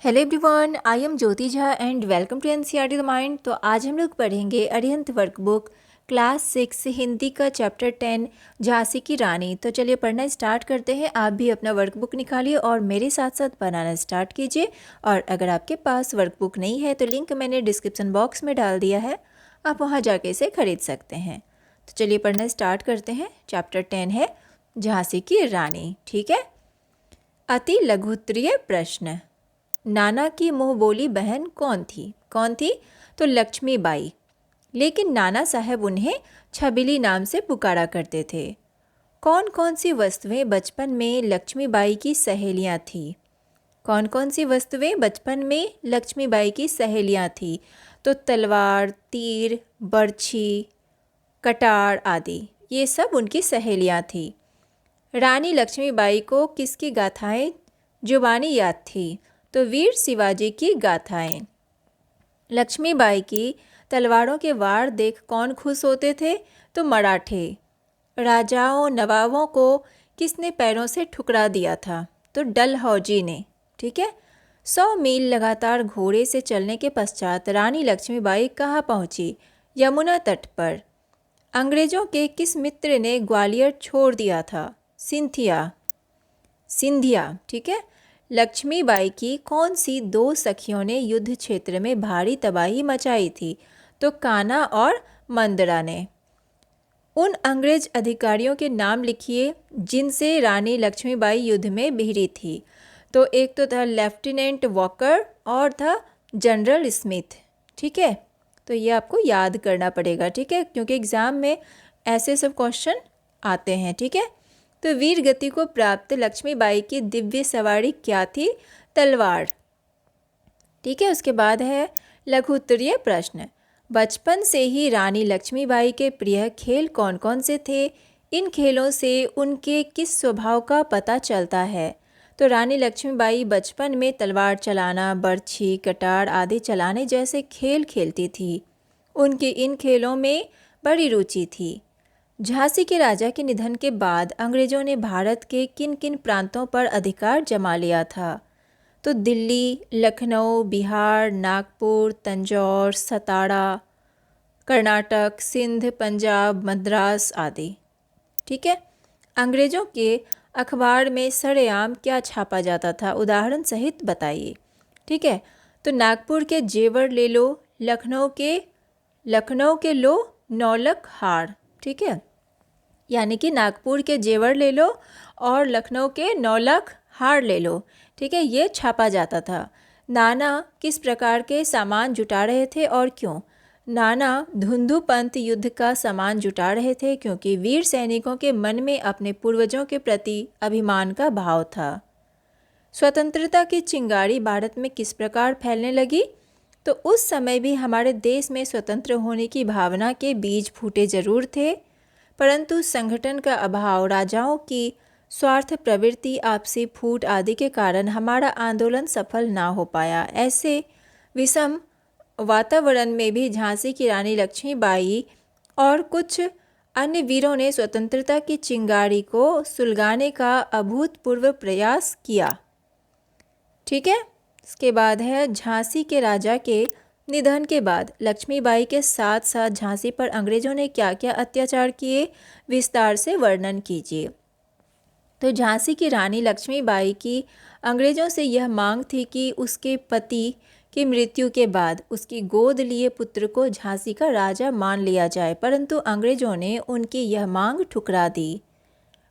Hello everyone, I am Jyoti Jha and welcome to NCERT the mind. तो आज हम लोग पढ़ेंगे अरिहंत वर्कबुक क्लास 6 हिंदी का चैप्टर 10 झांसी की रानी। तो चलिए पढ़ना स्टार्ट करते हैं। आप भी अपना वर्कबुक निकालिए और मेरे साथ साथ बनाना स्टार्ट कीजिए। और अगर आपके पास वर्कबुक नहीं है तो लिंक मैंने डिस्क्रिप्शन बॉक्स में डाल दिया है, आप वहाँ जाके इसे खरीद सकते हैं। तो चलिए पढ़ना स्टार्ट करते हैं। चैप्टर 10 है झांसी की रानी। ठीक है। अति लघुत्तरीय प्रश्न। नाना की मुँह बोली बहन कौन थी? कौन थी? तो लक्ष्मीबाई। लेकिन नाना साहब उन्हें छबीली नाम से पुकारा करते थे। कौन कौन सी वस्तुएं बचपन में लक्ष्मीबाई की सहेलियां थीं? कौन कौन सी वस्तुएं बचपन में लक्ष्मीबाई की सहेलियां थीं? तो तलवार, तीर, बर्छी, कटार आदि, ये सब उनकी सहेलियां थीं। रानी लक्ष्मीबाई को किसकी गाथाएं जुबानी याद थी? तो वीर शिवाजी की गाथाएं। लक्ष्मीबाई की तलवारों के वार देख कौन खुश होते थे? तो मराठे। राजाओं नवाबों को किसने पैरों से ठुकरा दिया था? तो डलहौजी ने। ठीक है। 100 मील लगातार घोड़े से चलने के पश्चात रानी लक्ष्मीबाई कहाँ पहुँची? यमुना तट पर। अंग्रेजों के किस मित्र ने ग्वालियर छोड़ दिया था? सिंधिया। ठीक है। लक्ष्मीबाई की कौन सी 2 सखियों ने युद्ध क्षेत्र में भारी तबाही मचाई थी? तो कान्हा और मंदरा ने। उन अंग्रेज अधिकारियों के नाम लिखिए जिनसे रानी लक्ष्मीबाई युद्ध में भिड़ी थी। तो एक तो था लेफ्टिनेंट वॉकर और था जनरल स्मिथ। ठीक है। तो ये आपको याद करना पड़ेगा। ठीक है, क्योंकि एग्ज़ाम में ऐसे सब क्वेश्चन आते हैं। ठीक है। तो वीर गति को प्राप्त लक्ष्मीबाई की दिव्य सवारी क्या थी? तलवार। ठीक है। उसके बाद है लघु उत्तरीय प्रश्न। बचपन से ही रानी लक्ष्मीबाई के प्रिय खेल कौन कौन से थे? इन खेलों से उनके किस स्वभाव का पता चलता है? तो रानी लक्ष्मीबाई बचपन में तलवार चलाना, बर्छी, कटार आदि चलाने जैसे खेल खेलती थी। उनकी इन खेलों में बड़ी रुचि थी। झांसी के राजा के निधन के बाद अंग्रेजों ने भारत के किन किन प्रांतों पर अधिकार जमा लिया था? तो दिल्ली, लखनऊ, बिहार, नागपुर, तंजौर, सतारा, कर्नाटक, सिंध, पंजाब, मद्रास आदि। ठीक है। अंग्रेजों के अखबार में सरेआम क्या छापा जाता था? उदाहरण सहित बताइए। ठीक है। तो नागपुर के जेवर ले लो, लखनऊ के लो नौलख हार। ठीक है। यानी कि नागपुर के जेवर ले लो और लखनऊ के नौलख हार ले लो। ठीक है, ये छापा जाता था। नाना किस प्रकार के सामान जुटा रहे थे और क्यों? नाना धुंधुपंत युद्ध का सामान जुटा रहे थे क्योंकि वीर सैनिकों के मन में अपने पूर्वजों के प्रति अभिमान का भाव था। स्वतंत्रता की चिंगारी भारत में किस प्रकार फैलने लगी? तो उस समय भी हमारे देश में स्वतंत्र होने की भावना के बीज फूटे जरूर थे, परंतु संगठन का अभाव, राजाओं की स्वार्थ प्रवृत्ति, आपसी फूट आदि के कारण हमारा आंदोलन सफल ना हो पाया। ऐसे विषम वातावरण में भी झांसी की रानी लक्ष्मीबाई और कुछ अन्य वीरों ने स्वतंत्रता की चिंगारी को सुलगाने का अभूतपूर्व प्रयास किया। ठीक है। इसके बाद है झांसी के राजा के निधन के बाद लक्ष्मीबाई के साथ साथ झांसी पर अंग्रेजों ने क्या क्या अत्याचार किए? विस्तार से वर्णन कीजिए। तो झांसी की रानी लक्ष्मीबाई की अंग्रेजों से यह मांग थी कि उसके पति की मृत्यु के बाद उसकी गोद लिए पुत्र को झांसी का राजा मान लिया जाए, परंतु अंग्रेजों ने उनकी यह मांग ठुकरा दी।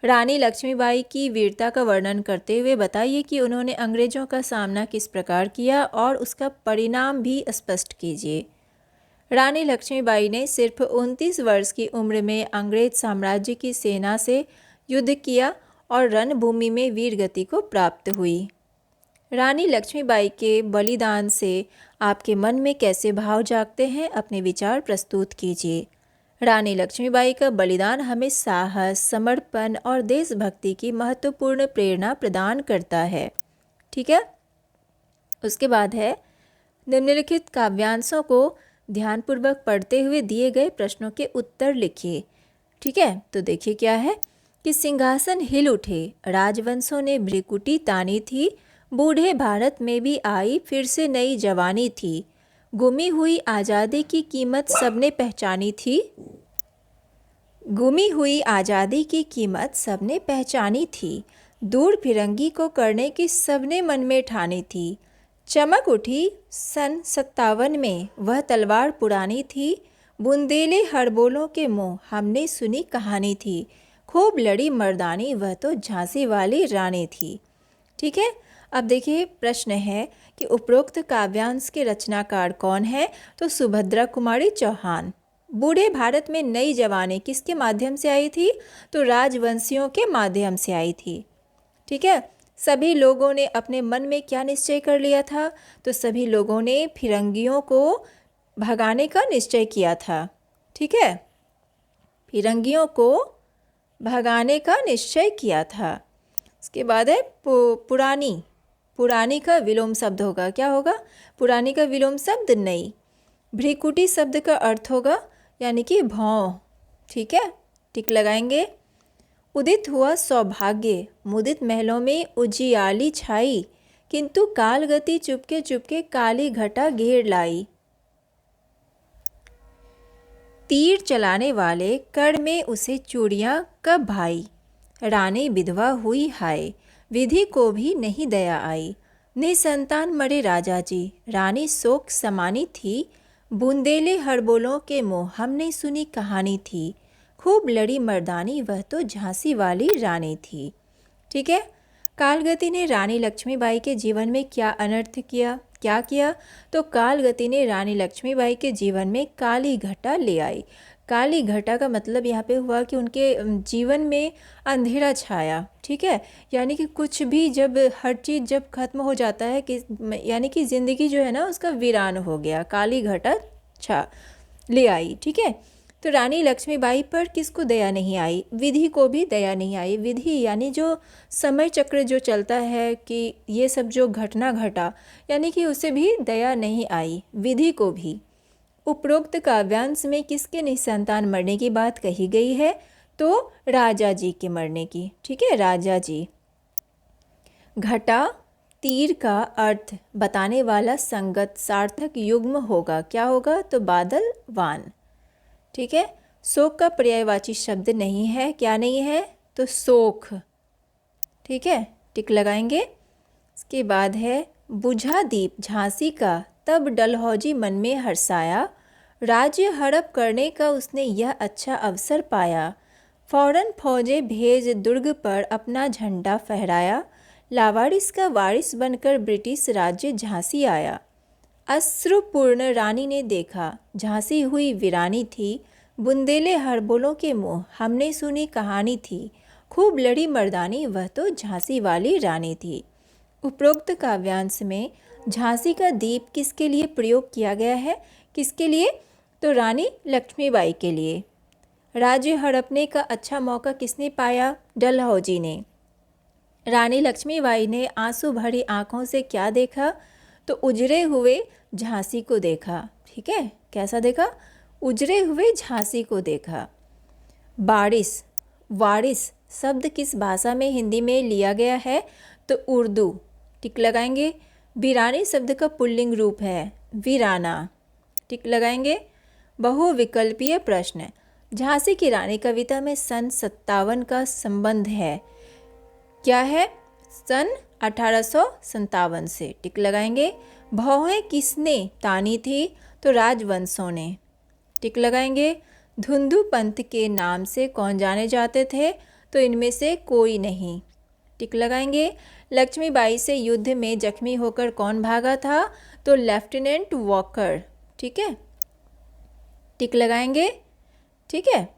रानी लक्ष्मीबाई की वीरता का वर्णन करते हुए बताइए कि उन्होंने अंग्रेजों का सामना किस प्रकार किया और उसका परिणाम भी स्पष्ट कीजिए। रानी लक्ष्मीबाई ने सिर्फ 29 वर्ष की उम्र में अंग्रेज साम्राज्य की सेना से युद्ध किया और रणभूमि में वीरगति को प्राप्त हुई। रानी लक्ष्मीबाई के बलिदान से आपके मन में कैसे भाव जागते हैं? अपने विचार प्रस्तुत कीजिए। रानी लक्ष्मीबाई का बलिदान हमें साहस, समर्पण और देशभक्ति की महत्वपूर्ण प्रेरणा प्रदान करता है। ठीक है। उसके बाद है निम्नलिखित काव्यांशों को ध्यानपूर्वक पढ़ते हुए दिए गए प्रश्नों के उत्तर लिखिए। ठीक है। तो देखिए क्या है कि सिंहासन हिल उठे, राजवंशों ने भ्रिकुटी तानी थी, बूढ़े भारत में भी आई फिर से नई जवानी थी। गुमी हुई आज़ादी की कीमत सबने पहचानी थी। गुमी हुई आज़ादी की कीमत सबने पहचानी थी। दूर फिरंगी को करने की सबने मन में ठानी थी। चमक उठी सन 57 में वह तलवार पुरानी थी। बुंदेले हड़बोलों के मुँह हमने सुनी कहानी थी। खूब लड़ी मर्दानी वह तो झांसी वाली रानी थी। ठीक है, अब देखिए प्रश्न है कि उपरोक्त काव्यांश के रचनाकार कौन है? तो सुभद्रा कुमारी चौहान। बूढ़े भारत में नई जवानी किसके माध्यम से आई थी? तो राजवंशियों के माध्यम से आई थी। ठीक है, सभी लोगों ने अपने मन में क्या निश्चय कर लिया था? तो सभी लोगों ने फिरंगियों को भगाने का निश्चय किया था। ठीक है, फिरंगियों को भगाने का निश्चय किया था। उसके बाद है पुरानी। पुरानी का विलोम शब्द होगा, क्या होगा? पुरानी का विलोम शब्द नई। भ्रिकुटी शब्द का अर्थ होगा यानी कि भौं। ठीक है, टिक लगाएंगे। उदित हुआ सौभाग्य, मुदित महलों में उजियाली छाई, किंतु काल गति चुपके चुपके काली घटा घेर लाई। तीर चलाने वाले कड़ में उसे चूड़ियाँ कब भाई, रानी विधवा हुई हाय, विधि को भी नहीं दया आई। निसंतान मरे राजा जी, रानी शोक समानी थी। बूंदेले हड़बोलों के मुँह हमने सुनी कहानी थी। खूब लड़ी मर्दानी वह तो झांसी वाली रानी थी। ठीक है, कालगति ने रानी लक्ष्मीबाई के जीवन में क्या अनर्थ किया? क्या किया? तो कालगति ने रानी लक्ष्मीबाई के जीवन में काली घटा ले आई। काली घटा का मतलब यहाँ पे हुआ कि उनके जीवन में अंधेरा छाया। ठीक है, यानी कि कुछ भी जब हर चीज़ जब खत्म हो जाता है कि यानी कि ज़िंदगी जो है ना उसका वीरान हो गया, काली घटा छा ले आई। ठीक है, तो रानी लक्ष्मीबाई पर किसको दया नहीं आई? विधि को भी दया नहीं आई। विधि यानी जो समय चक्र जो चलता है कि ये सब जो घटना घटा, यानी कि उसे भी दया नहीं आई, विधि को भी। उपरोक्त काव्यांश में किसके निसंतान मरने की बात कही गई है? तो राजा जी के मरने की। ठीक है, राजा जी। घटा तीर का अर्थ बताने वाला संगत सार्थक युग्म होगा, क्या होगा? तो बादल वान। ठीक है, शोक का पर्यायवाची शब्द नहीं है, क्या नहीं है? तो शोक। ठीक है, टिक लगाएंगे। इसके बाद है बुझा दीप झांसी का, तब डलहौजी मन में हर्षाया, राज्य हड़प करने का उसने यह अच्छा अवसर पाया। फौरन फौजें भेज दुर्ग पर अपना झंडा फहराया, लावारिस का वारिस बनकर ब्रिटिश राज्य झांसी आया। अश्रुपूर्ण रानी ने देखा, झांसी हुई वीरानी थी। बुंदेले हड़बोलों के मुँह हमने सुनी कहानी थी। खूब लड़ी मर्दानी वह तो झांसी वाली रानी थी। उपरोक्त काव्यांश में झांसी का दीप किसके लिए प्रयोग किया गया है? किसके लिए? तो रानी लक्ष्मीबाई के लिए। राज्य हड़पने का अच्छा मौका किसने पाया? डलहौजी ने। रानी लक्ष्मीबाई ने आंसू भरी आंखों से क्या देखा? तो उजरे हुए झांसी को देखा। ठीक है, कैसा देखा? उजरे हुए झांसी को देखा। बारिस वारिस शब्द किस भाषा में हिंदी में लिया गया है? तो उर्दू। टिक लगाएंगे। वीरानी शब्द का पुल्लिंग रूप है वीराना। टिक लगाएंगे। बहुविकल्पीय प्रश्न। झांसी की रानी कविता में सन 57 का संबंध है, क्या है? सन 1857 से। टिक लगाएंगे। भौहें किसने तानी थी? तो राजवंशों ने। टिक लगाएंगे। धुंधु पंथ के नाम से कौन जाने जाते थे? तो इनमें से कोई नहीं। टिक लगाएंगे। लक्ष्मीबाई से युद्ध में जख्मी होकर कौन भागा था? तो लेफ्टिनेंट वॉकर। ठीक है, टिक लगाएंगे। ठीक है,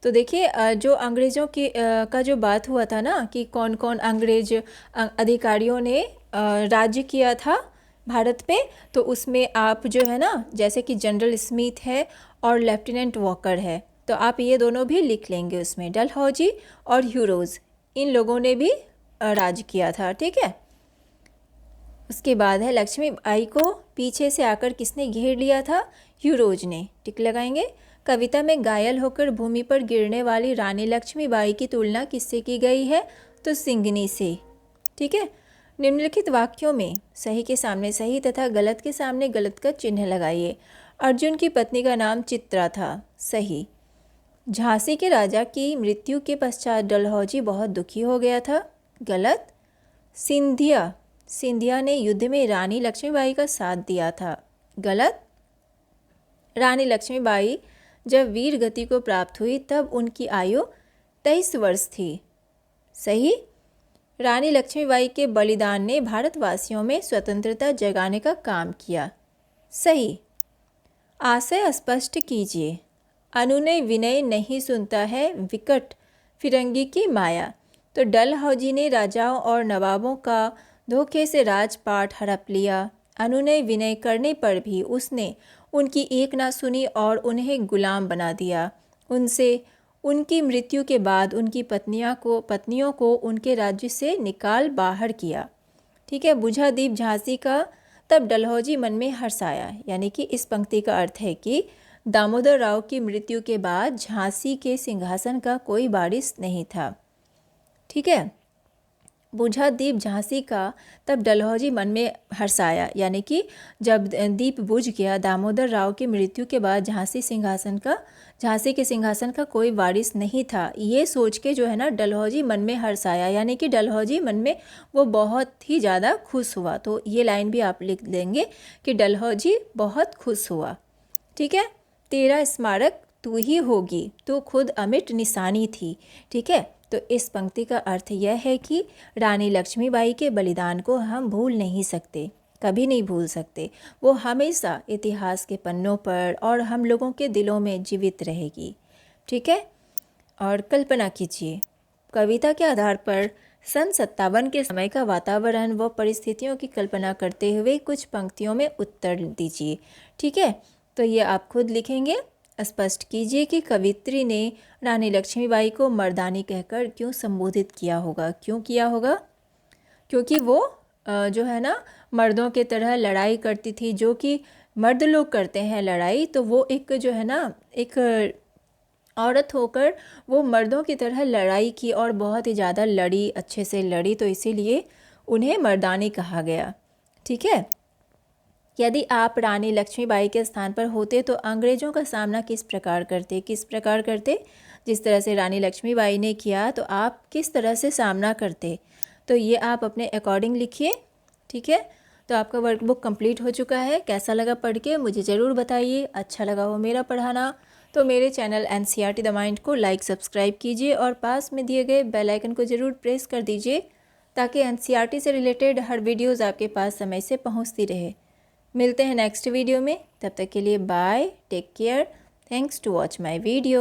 तो देखिए जो अंग्रेज़ों की का जो बात हुआ था ना कि कौन कौन अंग्रेज अधिकारियों ने राज्य किया था भारत पे, तो उसमें आप जो है ना जैसे कि जनरल स्मिथ है और लेफ्टिनेंट वॉकर है, तो आप ये दोनों भी लिख लेंगे उसमें। डलहौजी और ह्यूरोज, इन लोगों ने भी राज किया था। ठीक है, उसके बाद है लक्ष्मीबाई को पीछे से आकर किसने घेर लिया था? ह्यूरोज ने। टिक लगाएंगे। कविता में घायल होकर भूमि पर गिरने वाली रानी लक्ष्मीबाई की तुलना किससे की गई है? तो सिंघनी से। ठीक है, निम्नलिखित वाक्यों में सही के सामने सही तथा गलत के सामने गलत का चिन्ह लगाइए। अर्जुन की पत्नी का नाम चित्रा था। सही। झांसी के राजा की मृत्यु के पश्चात डलहौजी बहुत दुखी हो गया था। गलत। सिंधिया ने युद्ध में रानी लक्ष्मीबाई का साथ दिया था। गलत। रानी लक्ष्मीबाई जब वीर गति को प्राप्त हुई तब उनकी आयु 23 वर्ष थी। सही। रानी लक्ष्मीबाई के बलिदान ने भारतवासियों में स्वतंत्रता जगाने का काम किया। सही। आशय स्पष्ट कीजिए। अनुनय विनय नहीं सुनता है विकट फिरंगी की माया। तो डलहौजी ने राजाओं और नवाबों का धोखे से राजपाट हड़प लिया। अनुनय विनय करने पर भी उसने उनकी एक ना सुनी और उन्हें गुलाम बना दिया। उनकी मृत्यु के बाद उनकी पत्नियों को उनके राज्य से निकाल बाहर किया। ठीक है। बुझा दीप झांसी का, तब डलहौजी मन में हर्ष आया। यानी कि इस पंक्ति का अर्थ है कि दामोदर राव की मृत्यु के बाद झांसी के सिंहासन का कोई वारिस नहीं था। ठीक है। बुझा दीप झांसी का, तब डलहौजी मन में हर्ष आया। यानी कि जब दीप बुझ गया दामोदर राव की मृत्यु के बाद झांसी के सिंहासन का कोई वारिस नहीं था, ये सोच के जो है ना डलहौजी मन में हर्ष आया। यानी कि डलहौजी मन में वो बहुत ही ज़्यादा खुश हुआ। तो ये लाइन भी आप लिख देंगे कि डलहौजी बहुत खुश हुआ। ठीक है। तेरा स्मारक तू ही होगी, तू खुद अमिट निशानी थी। ठीक है। तो इस पंक्ति का अर्थ यह है कि रानी लक्ष्मीबाई के बलिदान को हम भूल नहीं सकते, कभी नहीं भूल सकते। वो हमेशा इतिहास के पन्नों पर और हम लोगों के दिलों में जीवित रहेगी। ठीक है। और कल्पना कीजिए, कविता के आधार पर सन 57 के समय का वातावरण व परिस्थितियों की कल्पना करते हुए कुछ पंक्तियों में उत्तर दीजिए। ठीक है। तो ये आप खुद लिखेंगे। स्पष्ट कीजिए कि कवित्री ने रानी लक्ष्मीबाई को मर्दानी कहकर क्यों संबोधित किया होगा। क्यों किया होगा? क्योंकि वो जो है ना मर्दों के तरह लड़ाई करती थी, जो कि मर्द लोग करते हैं लड़ाई। तो वो एक जो है ना एक औरत होकर वो मर्दों की तरह लड़ाई की और बहुत ही ज़्यादा लड़ी, अच्छे से लड़ी। तो इसीलिए उन्हें मर्दानी कहा गया। ठीक है। यदि आप रानी लक्ष्मीबाई के स्थान पर होते तो अंग्रेज़ों का सामना किस प्रकार करते? जिस तरह से रानी लक्ष्मीबाई ने किया तो आप किस तरह से सामना करते? तो ये आप अपने अकॉर्डिंग लिखिए। ठीक है। तो आपका वर्कबुक कंप्लीट हो चुका है। कैसा लगा पढ़ के मुझे ज़रूर बताइए। अच्छा लगा हो मेरा पढ़ाना तो मेरे चैनल NCERT द माइंड को लाइक सब्सक्राइब कीजिए और पास में दिए गए बेल आइकन को ज़रूर प्रेस कर दीजिए ताकि NCERT से रिलेटेड हर वीडियोज़ आपके पास समय से पहुँचती रहे। मिलते हैं नेक्स्ट वीडियो में। तब तक के लिए bye, take care, thanks to watch my video.